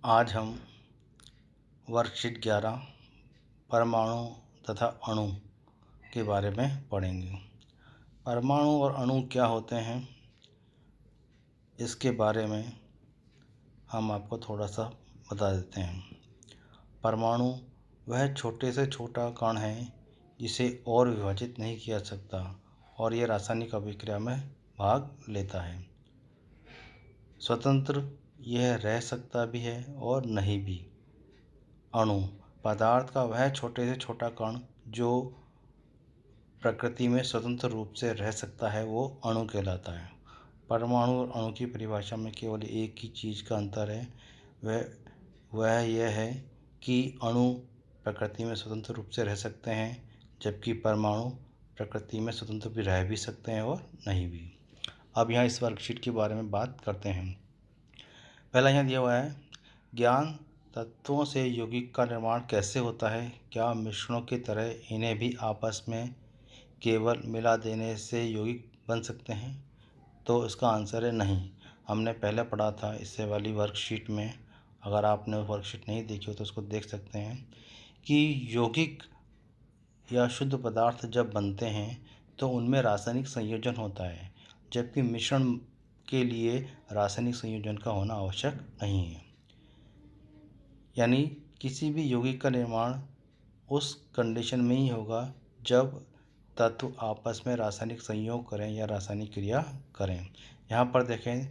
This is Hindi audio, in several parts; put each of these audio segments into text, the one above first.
आज हम वर्कशीट 11 परमाणु तथा अणु के बारे में पढ़ेंगे। परमाणु और अणु क्या होते हैं, इसके बारे में हम आपको थोड़ा सा बता देते हैं। परमाणु वह छोटे से छोटा कण है जिसे और विभाजित नहीं किया जा सकता और यह रासायनिक अभिक्रिया में भाग लेता है। स्वतंत्र यह रह सकता भी है और नहीं भी। अणु पदार्थ का वह छोटे से छोटा कण जो प्रकृति में स्वतंत्र रूप से रह सकता है वो अणु कहलाता है। परमाणु और अणु की परिभाषा में केवल एक ही चीज़ का अंतर है, वह यह है कि अणु प्रकृति में स्वतंत्र रूप से रह सकते हैं, जबकि परमाणु प्रकृति में स्वतंत्र भी रह भी सकते हैं और नहीं भी। अब यहाँ इस वर्कशीट के बारे में बात करते हैं। पहला यहाँ दिया हुआ है, ज्ञान तत्वों से यौगिक का निर्माण कैसे होता है? क्या मिश्रणों की तरह इन्हें भी आपस में केवल मिला देने से यौगिक बन सकते हैं? तो इसका आंसर है नहीं। हमने पहले पढ़ा था इससे वाली वर्कशीट में, अगर आपने वर्कशीट नहीं देखी हो तो उसको देख सकते हैं कि यौगिक या शुद्ध पदार्थ जब बनते हैं तो उनमें रासायनिक संयोजन होता है, जबकि मिश्रण के लिए रासायनिक संयोजन का होना आवश्यक नहीं है। यानी किसी भी यौगिक का निर्माण उस कंडीशन में ही होगा जब तत्व आपस में रासायनिक संयोग करें या रासायनिक क्रिया करें। यहाँ पर देखें,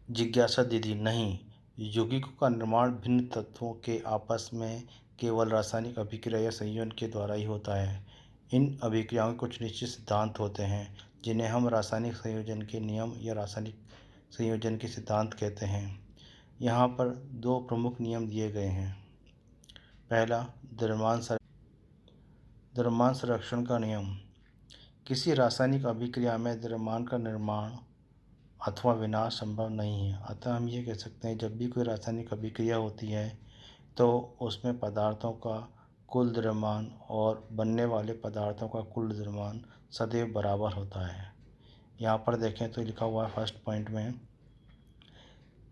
जिज्ञासा दीदी, नहीं, यौगिकों का निर्माण भिन्न तत्वों के आपस में केवल रासायनिक अभिक्रिया या संयोजन के द्वारा ही होता है। इन अभिक्रियाओं के कुछ निश्चित सिद्धांत होते हैं जिन्हें हम रासायनिक संयोजन के नियम या रासायनिक संयोजन के सिद्धांत कहते हैं। यहाँ पर दो प्रमुख नियम दिए गए हैं। पहला, द्रव्यमान संरक्षण का नियम। किसी रासायनिक अभिक्रिया में द्रव्यमान का निर्माण अथवा विनाश संभव नहीं है। अतः हम ये कह सकते हैं, जब भी कोई रासायनिक अभिक्रिया होती है तो उसमें पदार्थों का कुल द्रव्यमान और बनने वाले पदार्थों का कुल द्रव्यमान सदैव बराबर होता है। यहाँ पर देखें तो लिखा हुआ है फर्स्ट पॉइंट में,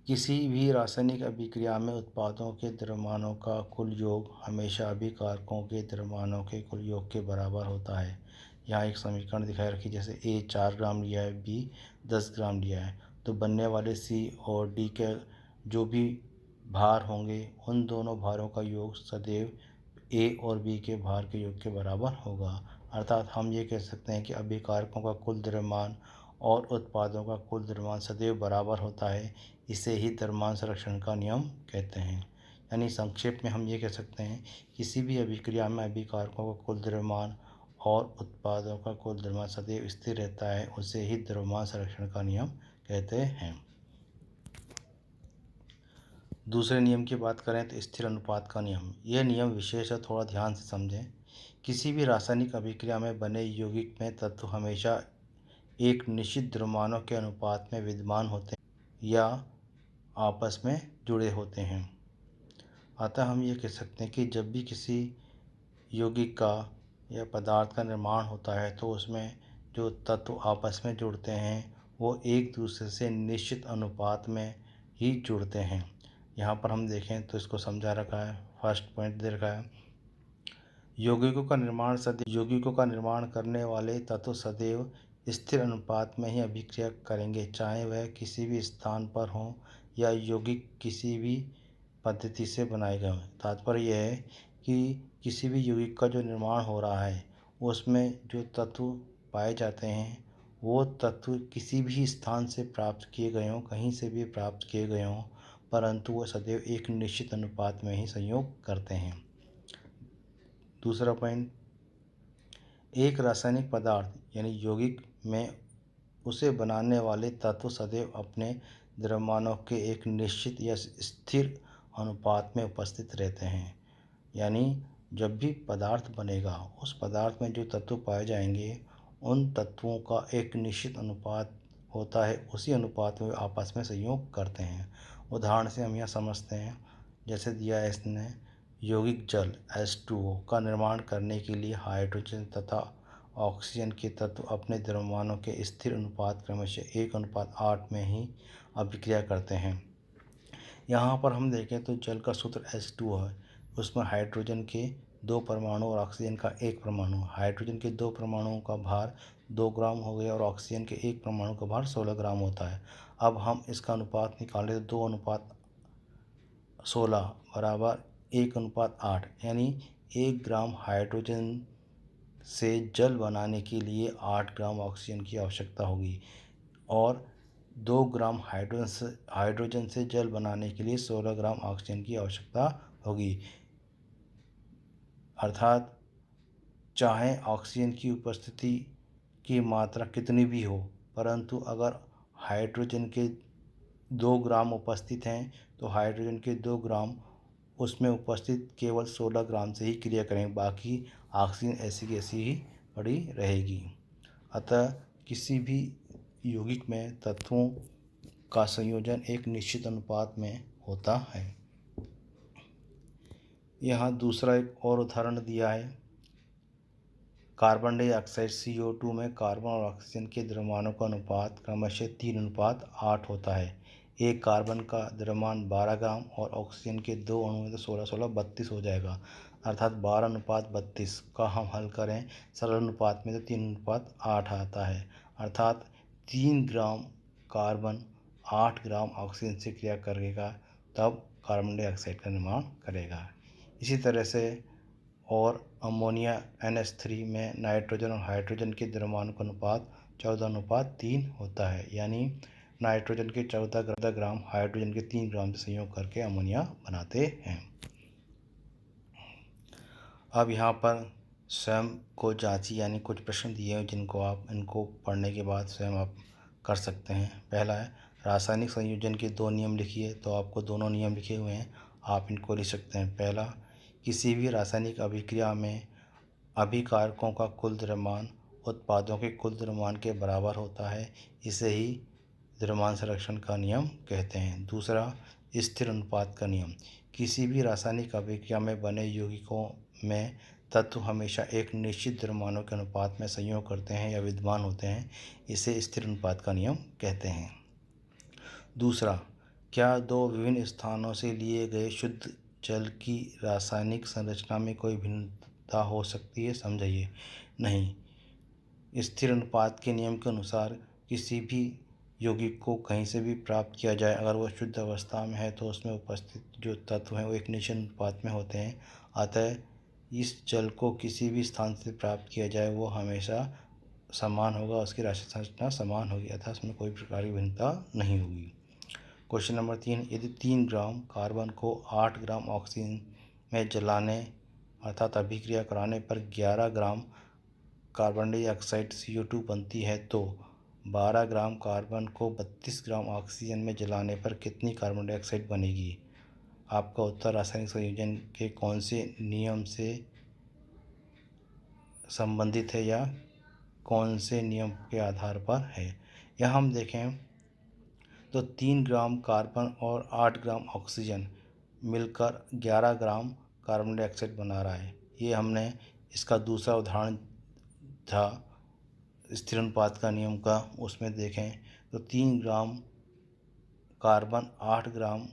किसी भी रासायनिक अभिक्रिया में उत्पादों के द्रव्यमानों का कुल योग हमेशा अभिकारकों के द्रव्यमानों के कुल योग के बराबर होता है। यहाँ एक समीकरण दिखाई रखी, जैसे ए 4 ग्राम लिया है, बी 10 ग्राम लिया है, तो बनने वाले सी और डी के जो भी भार होंगे उन दोनों भारों का योग सदैव ए और बी के भार के योग के बराबर होगा। अर्थात हम ये कह सकते हैं कि अभिकारकों का कुल द्रव्यमान और उत्पादों का कुल द्रव्यमान सदैव बराबर होता है। इसे ही द्रव्यमान संरक्षण का नियम कहते हैं। यानी संक्षेप में हम ये कह सकते हैं, किसी भी अभिक्रिया में अभिकारकों का कुल द्रव्यमान और उत्पादों का कुल द्रव्यमान सदैव स्थिर रहता है, उसे ही द्रव्यमान संरक्षण का नियम कहते हैं। दूसरे नियम की बात करें तो स्थिर अनुपात का नियम। यह नियम विशेष है, थोड़ा ध्यान से समझें। किसी भी रासायनिक अभिक्रिया में बने यौगिक में तत्व हमेशा एक निश्चित द्रव्यमानों के अनुपात में विद्यमान होते हैं या आपस में जुड़े होते हैं। अतः हम ये कह सकते हैं कि जब भी किसी यौगिक का या पदार्थ का निर्माण होता है तो उसमें जो तत्व आपस में जुड़ते हैं वो एक दूसरे से निश्चित अनुपात में ही जुड़ते हैं। यहाँ पर हम देखें तो इसको समझा रखा है, फर्स्ट पॉइंट दे रखा है, यौगिकों का निर्माण करने वाले तत्व सदैव स्थिर अनुपात में ही अभिक्रिया करेंगे, चाहे वह किसी भी स्थान पर हों या यौगिक किसी भी पद्धति से बनाए गए हों। तात्पर्य यह है कि किसी भी यौगिक का जो निर्माण हो रहा है उसमें जो तत्व पाए जाते हैं वो तत्व किसी भी स्थान से प्राप्त किए गए हों, कहीं से भी प्राप्त किए गए हों, परंतु वह सदैव एक निश्चित अनुपात में ही संयोग करते हैं। दूसरा पॉइंट, एक रासायनिक पदार्थ यानी यौगिक में उसे बनाने वाले तत्व सदैव अपने द्रव्यमानों के एक निश्चित या स्थिर अनुपात में उपस्थित रहते हैं। यानी जब भी पदार्थ बनेगा उस पदार्थ में जो तत्व पाए जाएंगे उन तत्वों का एक निश्चित अनुपात होता है, उसी अनुपात में आपस में संयोग करते हैं। उदाहरण से हम यह समझते हैं, जैसे दिया है इसने, यौगिक जल H2O का निर्माण करने के लिए हाइड्रोजन तथा ऑक्सीजन के तत्व अपने द्रव्यमानों के स्थिर अनुपात क्रमशः 1:8 में ही अभिक्रिया करते हैं। यहाँ पर हम देखें तो जल का सूत्र H2 है। उसमें हाइड्रोजन के 2 परमाणु और ऑक्सीजन का 1 परमाणु। हाइड्रोजन के 2 परमाणुओं का भार 2 ग्राम हो गया और ऑक्सीजन के 1 परमाणु का भार 16 ग्राम होता है। अब हम इसका अनुपात निकालें तो 2:16 बराबर 1:8, यानी 1 ग्राम हाइड्रोजन से जल बनाने के लिए 8 ग्राम ऑक्सीजन की आवश्यकता होगी और 2 ग्राम हाइड्रोजन से जल बनाने के लिए 16 ग्राम ऑक्सीजन की आवश्यकता होगी। अर्थात चाहे ऑक्सीजन की उपस्थिति की मात्रा कितनी भी हो, परंतु अगर हाइड्रोजन के 2 ग्राम उपस्थित हैं तो हाइड्रोजन के 2 ग्राम उसमें उपस्थित केवल 16 ग्राम से ही क्रिया करेंगे, बाकी ऑक्सीजन ऐसी की ऐसी ही पड़ी रहेगी। अतः किसी भी यौगिक में तत्वों का संयोजन एक निश्चित अनुपात में होता है। यहाँ दूसरा एक और उदाहरण दिया है। कार्बन डाइऑक्साइड CO2 में कार्बन और ऑक्सीजन के द्रव्यमानों का अनुपात क्रमशः 3:8 होता है। एक कार्बन का द्रव्यमान 12 ग्राम और ऑक्सीजन के 2 अणु में तो 16 32 हो जाएगा। अर्थात 12:32 का हम हल करें सरल अनुपात में तो 3:8 आता है। अर्थात 3 ग्राम कार्बन 8 ग्राम ऑक्सीजन से क्रिया करेगा, तब कार्बन डाइऑक्साइड का निर्माण करेगा। इसी तरह से और अमोनिया NH3 में नाइट्रोजन और हाइड्रोजन के द्रव्यमानों का अनुपात 14:3 होता है, यानी नाइट्रोजन के 14 ग्राम हाइड्रोजन के 3 ग्राम से संयोग करके अमोनिया बनाते हैं। अब यहाँ पर स्वयं को जांची, यानी कुछ प्रश्न दिए हैं जिनको आप इनको पढ़ने के बाद स्वयं आप कर सकते हैं। पहला है रासायनिक संयोजन के 2 नियम लिखिए। तो आपको दोनों नियम लिखे हुए हैं, आप इनको लिख सकते हैं। पहला, किसी भी रासायनिक अभिक्रिया में अभिकारकों का कुल द्रव्यमान उत्पादों के कुल द्रव्यमान के बराबर होता है। इसे ही द्रव्यमान संरक्षण का नियम कहते हैं। दूसरा, स्थिर अनुपात का नियम। किसी भी रासायनिक अभिक्रिया में बने यौगिकों में तत्व हमेशा एक निश्चित द्रव्यमानों के अनुपात में संयोग करते हैं या विद्यमान होते हैं। इसे स्थिर अनुपात का नियम कहते हैं। दूसरा, क्या 2 विभिन्न स्थानों से लिए गए शुद्ध जल की रासायनिक संरचना में कोई भिन्नता हो सकती है? समझाइए। नहीं। स्थिर अनुपात के नियम के अनुसार किसी भी यौगिक को कहीं से भी प्राप्त किया जाए, अगर वह शुद्ध अवस्था में है तो उसमें उपस्थित जो तत्व हैं वो एक निश्चित अनुपात में होते हैं। अतः इस जल को किसी भी स्थान से प्राप्त किया जाए वो हमेशा समान होगा, उसकी रासायनिक संरचना समान होगी, अतः उसमें कोई प्रकार की भिन्नता नहीं होगी। क्वेश्चन नंबर 3, यदि 3 ग्राम कार्बन को 8 ग्राम ऑक्सीजन में जलाने अर्थात अभिक्रिया कराने पर 11 ग्राम कार्बन डाइऑक्साइड CO2 बनती है, तो 12 ग्राम कार्बन को 32 ग्राम ऑक्सीजन में जलाने पर कितनी कार्बन डाइऑक्साइड बनेगी? आपका उत्तर रासायनिक संयोजन के कौन से नियम से संबंधित है या कौन से नियम के आधार पर है? यह हम देखें तो 3 ग्राम कार्बन और 8 ग्राम ऑक्सीजन मिलकर 11 ग्राम कार्बन डाइऑक्साइड बना रहा है। ये हमने इसका दूसरा उदाहरण था स्थिर अनुपात का नियम का, उसमें देखें तो 3 ग्राम कार्बन 8 ग्राम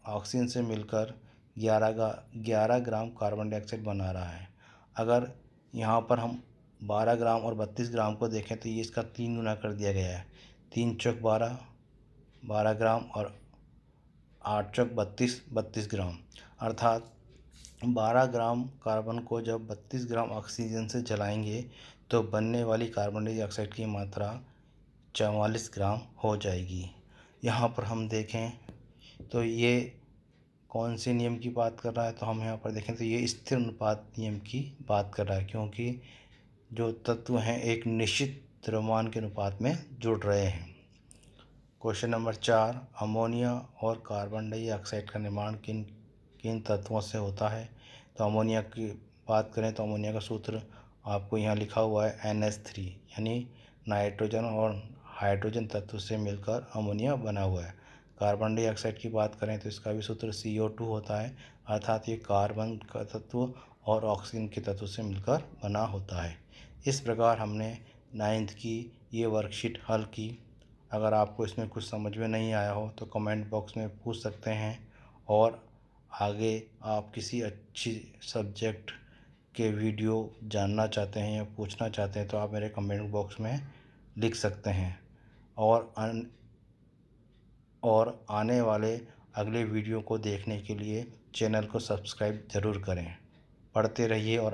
ऑक्सीजन से मिलकर 11 ग्राम कार्बन डाइऑक्साइड बना रहा है। अगर यहाँ पर हम 12 ग्राम और 32 ग्राम को देखें तो ये इसका 3 गुना कर दिया गया है। 3 चौक 12, 12 ग्राम और 8 चौक 32, 32 ग्राम। अर्थात 12 ग्राम कार्बन को जब 32 ग्राम ऑक्सीजन से जलाएंगे तो बनने वाली कार्बन डाइऑक्साइड की मात्रा 44 ग्राम हो जाएगी। यहाँ पर हम देखें तो ये कौन से नियम की बात कर रहा है? तो हम यहाँ पर देखें तो ये स्थिर अनुपात नियम की बात कर रहा है, क्योंकि जो तत्व हैं एक निश्चित द्रव्यमान के अनुपात में जुड़ रहे हैं। क्वेश्चन नंबर 4, अमोनिया और कार्बन डाइऑक्साइड का निर्माण किन किन तत्वों से होता है? तो अमोनिया की बात करें तो अमोनिया का सूत्र आपको यहाँ लिखा हुआ है NH3, यानी नाइट्रोजन और हाइड्रोजन तत्व से मिलकर अमोनिया बना हुआ है। कार्बन डाइऑक्साइड की बात करें तो इसका भी सूत्र CO2 होता है, अर्थात ये कार्बन का तत्व और ऑक्सीजन के तत्व से मिलकर बना होता है। इस प्रकार हमने 9th की ये वर्कशीट हल की अगर आपको इसमें कुछ समझ में नहीं आया हो तो कमेंट बॉक्स में पूछ सकते हैं, और आगे आप किसी अच्छी सब्जेक्ट के वीडियो जानना चाहते हैं या पूछना चाहते हैं तो आप मेरे कमेंट बॉक्स में लिख सकते हैं। और आने वाले अगले वीडियो को देखने के लिए चैनल को सब्सक्राइब ज़रूर करें। पढ़ते रहिए और